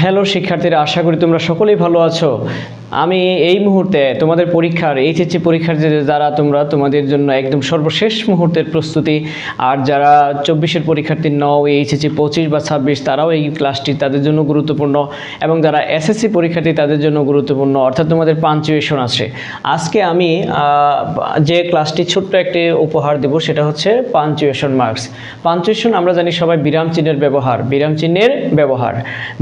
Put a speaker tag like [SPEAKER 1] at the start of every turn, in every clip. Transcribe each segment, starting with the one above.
[SPEAKER 1] Hello শিক্ষার্থীরা, আশা করি তোমরা সকলেই ভালো আছো। আমি এই মুহূর্তে তোমাদের পরীক্ষার এইচএসসি পরীক্ষার যারা তোমাদের জন্য একদম সর্বশেষ মুহূর্তের প্রস্তুতি, আর যারা 24-এর পরীক্ষার্থী নও, এইচএসসি 25 বা 26 তারাও এই ক্লাসটি তাদের জন্য গুরুত্বপূর্ণ, এবং যারা এসএসসি পরীক্ষার্থী তাদের জন্য গুরুত্বপূর্ণ, অর্থাৎ তোমাদের পাঞ্চুয়েশন আছে। আজকে আমি যে ক্লাসটি ছোট্ট একটি উপহার দেব সেটা হচ্ছে পাঞ্চুয়েশন মার্কস। পাঞ্চুয়েশন আমরা জানি সবাই বিরাম চিহ্নের ব্যবহার,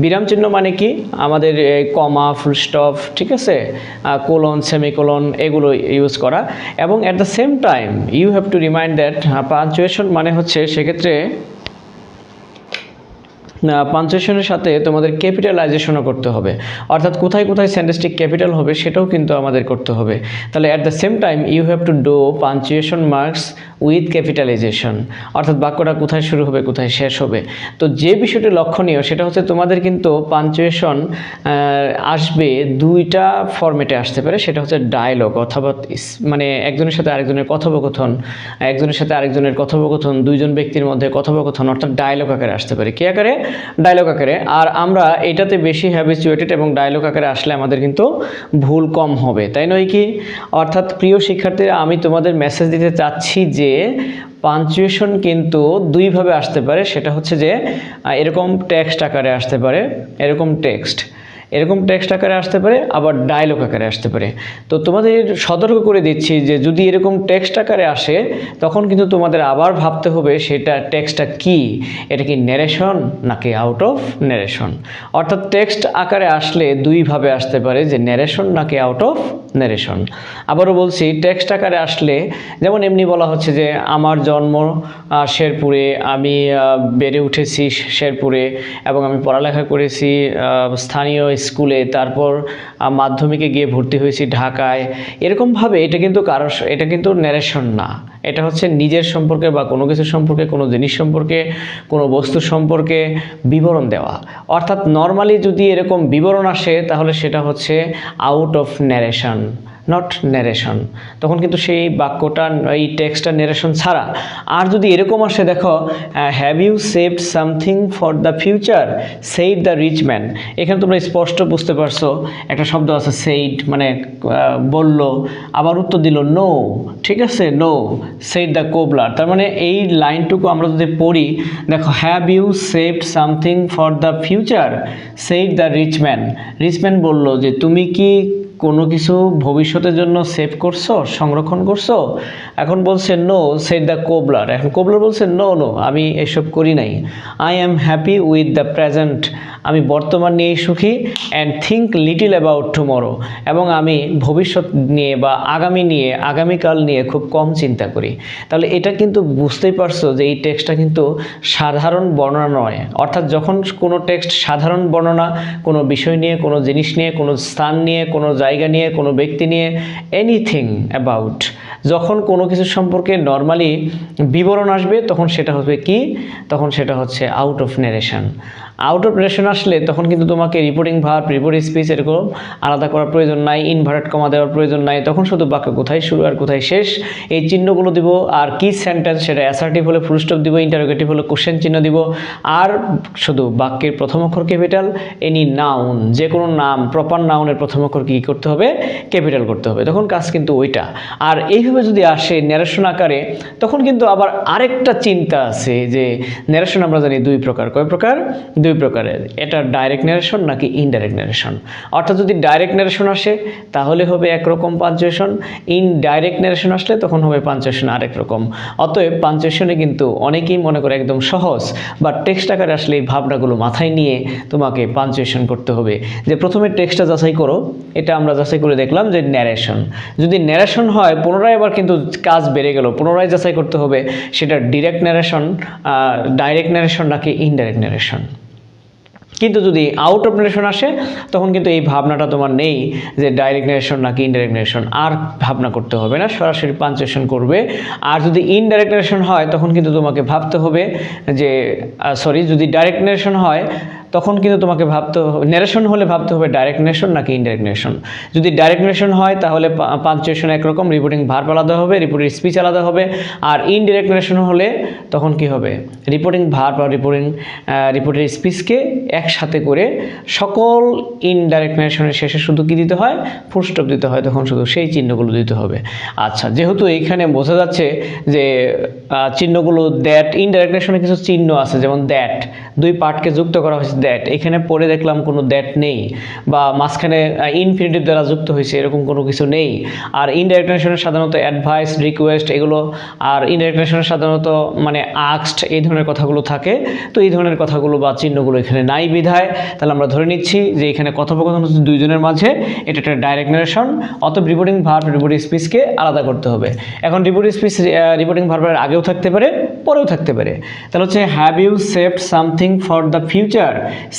[SPEAKER 1] বিরাম চিহ্ন মানে কি? আমাদের কমা, ফুল স্টপ, ঠিক আছে, কোলন, সেমিকোলন এগুলো ইউজ করা। এবং at the same time you have to remind that punctuation মানে হচ্ছে সেক্ষেত্রে পাঞ্চুয়েশনের সাথে তোমাদের ক্যাপিটালাইজেশনও করতে হবে, অর্থাৎ কোথায় কোথায় সেন্টেন্সটি ক্যাপিটাল হবে সেটাও কিন্তু আমাদের করতে হবে। তাহলে at the same time you have to do punctuation marks with capitalization, অর্থাৎ বাক্যটা কোথায় শুরু হবে কোথায় শেষ হবে। তো যে বিষয়টি লক্ষণীয় সেটা হচ্ছে তোমাদের কিন্তু পাঞ্চুয়েশন আসবে দুইটা ফরম্যাটে আসতে পারে। সেটা হচ্ছে ডায়লগ, অথবা মানে একজনের সাথে আরেকজনের কথোপকথন, দুইজন ব্যক্তির মধ্যে কথোপকথন, অর্থাৎ ডায়লগ আকারে আসতে পারে। কি আকারে? ডায়লগ আকারে। আর আমরা এটাতে বেশি হ্যাবিচুয়েটেড, এবং ডায়লগ আকারে আসলে আমাদের কিন্তু ভুল কম হবে, তাই নয় কি? অর্থাৎ প্রিয় শিক্ষার্থীরা, আমি তোমাদের মেসেজ দিতে চাচ্ছি যে পাঞ্চুয়েশন কিন্তু দুইভাবে আসতে পারে। সেটা হচ্ছে যে এরকম টেক্সট আকারে আসতে পারে, এরকম টেক্সট আকারে আসতে পারে, আবার ডায়লগ আকারে আসতে পারে। তো তোমাদের সতর্ক করে দিচ্ছি যে যদি এরকম টেক্সট আকারে আসে তখন কিন্তু তোমাদের আবার ভাবতে হবে সেটা টেক্সটটা কি, এটা কি ন্যারেশন নাকি আউট অফ ন্যারেশন। অর্থাৎ টেক্সট আকারে আসলে দুইভাবে আসতে পারে, যে ন্যারেশন নাকি আউট অফ ন্যারেশন। আবারও বলছি, টেক্সট আকারে আসলে যেমন এমনি বলা হচ্ছে যে আমার জন্ম শেরপুরে, আমি বেড়ে উঠেছি শেরপুরে, এবং আমি পড়ালেখা করেছি স্থানীয় স্কুলে, তারপর মাধ্যমিকে গিয়ে ভর্তি হয়েছি ঢাকায়। এরকমভাবে এটা কিন্তু ন্যারেশন না, এটা হচ্ছে নিজের সম্পর্কে বা কোনো কিছু সম্পর্কে, কোনো জিনিস সম্পর্কে, কোনো বস্তু সম্পর্কে বিবরণ দেওয়া। অর্থাৎ নর্মালি যদি এরকম বিবরণ আসে তাহলে সেটা হচ্ছে out of narration, not narration. তখন কিন্তু সেই বাক্যটা, এই টেক্সটটা ন্যারেশন ছাড়া। আর যদি এরকম আসে, দেখো, have you saved something for the future, said the rich man. এখানে তোমরা স্পষ্ট বুঝতে পারছো একটা শব্দ আছে সেইড, মানে বলল, আবার উত্তর দিল নো, ঠিক আছে, নো, সেইড দ্য কোবলার। তার মানে এই লাইনটুকু আমরা যদি পড়ি, দেখো, have you saved something for the future, said the rich man বললো যে তুমি কি কোনো কিছু ভবিষ্যতের জন্য সেভ করছো, সংরক্ষণ করছো? এখন বলছে নো, সেড দ্য কোবলার। এখন কোবলার বলছে নো, আমি এসব করি নাই। I am happy with the present, আমি বর্তমান নিয়েই সুখী। And think little about tomorrow, এবং আমি ভবিষ্যৎ নিয়ে বা আগামীকাল নিয়ে খুব কম চিন্তা করি। তাহলে এটা কিন্তু বুঝতেই পারছো যে এই টেক্সটটা কিন্তু সাধারণ বর্ণনা নয়। অর্থাৎ যখন কোনো টেক্সট সাধারণ বর্ণনা, কোনো বিষয় নিয়ে, কোনো জিনিস নিয়ে, কোনো স্থান নিয়ে, কোনো জায়গা নিয়ে, কোনো ব্যক্তি নিয়ে, এনিথিং অ্যাবাউট, যখন কোনো কিছু সম্পর্কে নর্মালি বিবরণ আসবে তখন সেটা হবে কি? তখন সেটা হচ্ছে out of narration. Out of narration আসলে তখন কিন্তু তোমাকে রিপোর্টিং ভার্ব, রিপোর্টিং স্পিচ এরকম আলাদা করার প্রয়োজন নাই, ইনভার্টেড কমা দেওয়ার প্রয়োজন নাই। তখন শুধু বাক্য কোথায় শুরু আর কোথায় শেষ এই চিহ্নগুলো দিব। আর কি সেন্টেন্স, সেটা অ্যাসার্টিভ হলে ফুল স্টপ দিব, ইন্টারোগেটিভ হলে কোশ্চেন চিহ্ন দিব। আর শুধু বাক্যের প্রথম অক্ষর ক্যাপিটাল, এনি নাউন, যে কোনো নাম, প্রপার নাউনের প্রথম অক্ষর কী করতে হবে? ক্যাপিটাল করতে হবে। তখন কাজ কিন্তু ওইটা। আর এইভাবে যদি আসে ন্যারেশন আকারে, তখন কিন্তু আবার আরেকটা চিন্তা আছে যে ন্যারেশন আমরা জানি দুই প্রকার। কয় প্রকার? দুই প্রকারের। এটা ডাইরেক্ট ন্যারেশন নাকি ইনডাইরেক্ট ন্যারেশন। অর্থাৎ যদি ডাইরেক্ট ন্যারেশন আসে তাহলে হবে একরকম পাঞ্চুয়েশন, ইনডাইরেক্ট ন্যারেশন আসলে তখন হবে পাঞ্চুয়েশন আরেক রকম। অতএব পাঞ্চুয়েশনে কিন্তু অনেকেই মনে করে একদম সহজ, বা টেক্সট আকারে আসলে এই ভাবনাগুলো মাথায় নিয়ে তোমাকে পাঞ্চুয়েশন করতে হবে। যে প্রথমে টেক্সটটা যাচাই করো, এটা আমরা যাচাই করে দেখলাম যে ন্যারেশন। যদি ন্যারেশন হয় পুনরায় আবার কিন্তু কাজ বেড়ে গেল, পুনরায় যাচাই করতে হবে সেটা ডাইরেক্ট ন্যারেশন নাকি ইনডাইরেক্ট ন্যারেশন। কিন্তু যদি আউট অফ ন্যারেশন আসে তখন কিন্তু এই ভাবনাটা তোমার নেই যে ডাইরেক্ট ন্যারেশন নাকি ইনডাইরেক্ট ন্যারেশন, আর ভাবনা করতে হবে না, সরাসরি পাঞ্চুয়েশন করবে। আর যদি ইনডাইরেক্ট ন্যারেশন হয় তখন কিন্তু তোমাকে ভাবতে হবে যে যদি ডাইরেক্ট ন্যারেশন হয় তখন কিন্তু তোমাকে ভাবতে নেরেশন হলে ভাবতে হবে ডাইরেক্ট নেরেশন নাকি ইনডাইরেক্ট নেরেশন। যদি ডাইরেক্ট নেরেশন হয় তাহলে পাঞ্চুয়েশন একরকম, রিপোর্টিং ভার্ব আলাদা হবে, রিপোর্টিং স্পিচ আলাদা হবে। আর ইনডাইরেক্ট নেরেশন হলে তখন কি হবে, রিপোর্টিং ভার্ব আর রিপোর্টের স্পিচকে একসাথে করে সকল ইনডাইরেক্ট নেরেশনের শেষে শুধু কি দিতে হয়, ফুল স্টপ দিতে হয়, তখন শুধু সেই চিহ্নগুলো দিতে হবে। আচ্ছা, যেহেতু এইখানে বোঝা যাচ্ছে যে চিহ্নগুলো দ্যাট, ইনডাইরেক্ট নেরেশনে কিছু চিহ্ন আছে যেমন দ্যাট, দুই পার্টকে যুক্ত করা হয়েছে দ্যাট, এখানে পড়ে দেখলাম কোনো দ্যাট নেই, বা মাঝখানে ইনফিনিটিভ দ্বারা যুক্ত হয়েছে এরকম কোনো কিছু নেই। আর ইনডাইরেক্ট নেরেশনে সাধারণত অ্যাডভাইস, রিকোয়েস্ট এগুলো, আর ইনডাইরেক্ট নেরেশনে সাধারণত মানে আস্কড এই ধরনের কথাগুলো থাকে। তো এই ধরনের কথাগুলো বা চিহ্নগুলো এখানে নাই বিধায় তাহলে আমরা ধরে নিচ্ছি যে এখানে কথোপকথন হচ্ছে দুইজনের মাঝে, এটা একটা ডাইরেক্ট নেরেশন। অতএব রিপোর্টিং ভার্ব রিপোর্টিং স্পিচকে আলাদা করতে হবে। এখন রিপোর্টিং স্পিচ রিপোর্টিং ভার্বের আগেও থাকতে পারে, পরেও থাকতে পারে। তাহলে হচ্ছে have you saved something for the future,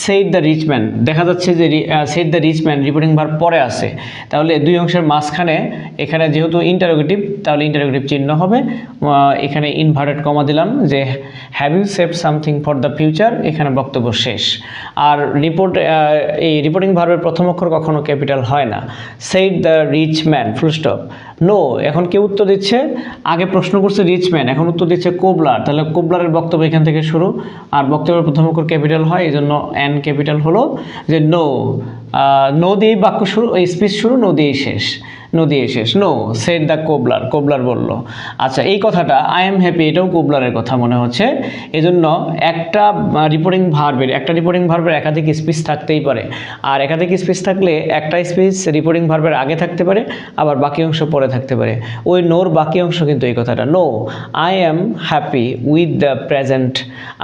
[SPEAKER 1] said the rich man. দেখা যাচ্ছে যে said the rich man reporting verb পরে আছে, তাহলে দুই অংশের মাঝখানে এখানে যেহেতু ইন্টারোগেটিভ তাহলে ইন্টারোগেটিভ চিহ্ন হবে। এখানে ইনভার্টেড কমা দিলাম যে have you saved something for the future, এখানে বক্তব্য শেষ। আর এই রিপোর্টিং ভার্বের প্রথম অক্ষর কখনো ক্যাপিটাল হয় না। Said the rich man, full stop. No, এখন কেউ উত্তর দিচ্ছে, আগে প্রশ্ন করছে রিচ ম্যান, এখন উত্তর দিচ্ছে কোবলার, তাহলে কোবলারের বক্তব্য এখান থেকে শুরু। আর বক্তব্যের প্রথম অক্ষর ক্যাপিটাল হয়, এই জন্য এন ক্যাপিটাল হলো যে নো। নো দিয়েই বাক্য শুরু, এই স্পিচ শুরু, নো দিয়েই শেষ, নো দিয়ে শেষ। No said the cobbler, cobbler বলল। আচ্ছা, এই কথাটা আই এম হ্যাপি, এটাও কোবলারের কথা মনে হচ্ছে। এজন্য একটা রিপোর্টিং ভার্বের একাধিক স্পিচ থাকতেই পারে। আর একাধিক স্পিচ থাকলে একটা স্পিচ রিপোর্টিং ভার্বের আগে থাকতে পারে, আবার বাকি অংশ পরে থাকতে পারে। ওই নোর বাকি অংশ কিন্তু এই কথাটা, no I am happy with the present,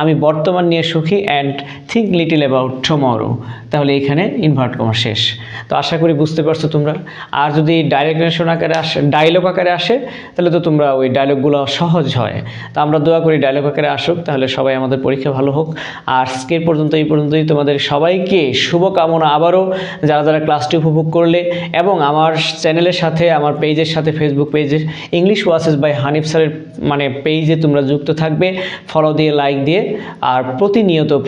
[SPEAKER 1] আমি বর্তমান নিয়ে সুখী, and think little about tomorrow. তাহলে এখানে ইনভার্ট কমা শেষ। তো আশা করি বুঝতে পারছো তোমরা। আর যদি ডাইরেক্ট নেরেশন আকারে আসে, ডায়লগ আকারে আসে, তাহলে তো তোমরা ওই ডায়লগগুলো সহজ হয়। তো আমরা দোয়া করি ডায়লগ আকারে আসুক, তাহলে সবাই আমাদের পরীক্ষা ভালো হোক। আর আজকের পর্যন্ত এই পর্যন্তই, তোমাদের সবাইকে শুভকামনা আবারও, যারা যারা ক্লাসটি উপভোগ করলে এবং আমার চ্যানেলের সাথে, আমার পেজের সাথে, ফেসবুক পেজের ইংলিশ ওয়াসেস বাই হানিফ স্যারের মানে পেজে তোমরা যুক্ত থাকবে, ফলো দিয়ে, লাইক দিয়ে। আর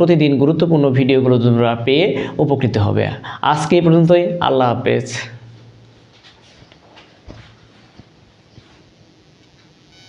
[SPEAKER 1] প্রতিদিন গুরুত্বপূর্ণ ভিডিওগুলো তোমরা পেয়ে উপকৃত হবে। আজকে এই পর্যন্তই, আল্লাহ হাফেজ।